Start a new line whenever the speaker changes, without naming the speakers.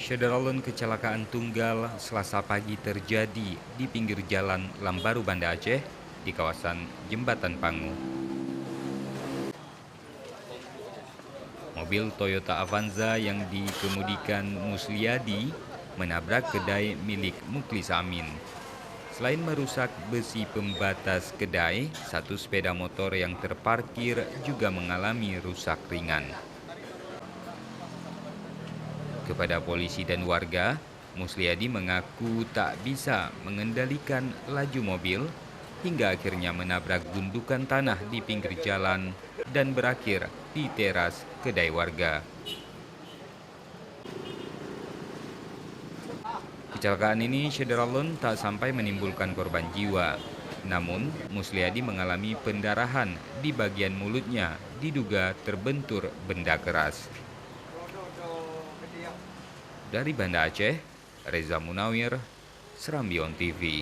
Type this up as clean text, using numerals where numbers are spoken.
Syederalun kecelakaan tunggal Selasa pagi terjadi di pinggir jalan Lambaru Banda Aceh di kawasan Jembatan Pangu. Mobil Toyota Avanza yang dikemudikan Musliadi menabrak kedai milik Muklis Amin. Selain merusak besi pembatas kedai, satu sepeda motor yang terparkir juga mengalami rusak ringan. Kepada polisi dan warga, Musliadi mengaku tak bisa mengendalikan laju mobil hingga akhirnya menabrak gundukan tanah di pinggir jalan dan berakhir di teras kedai warga. Kecelakaan ini Syederalun tak sampai menimbulkan korban jiwa. Namun, Musliadi mengalami pendarahan di bagian mulutnya diduga terbentur benda keras. Dari Banda Aceh, Reza Munawir, Serambion TV.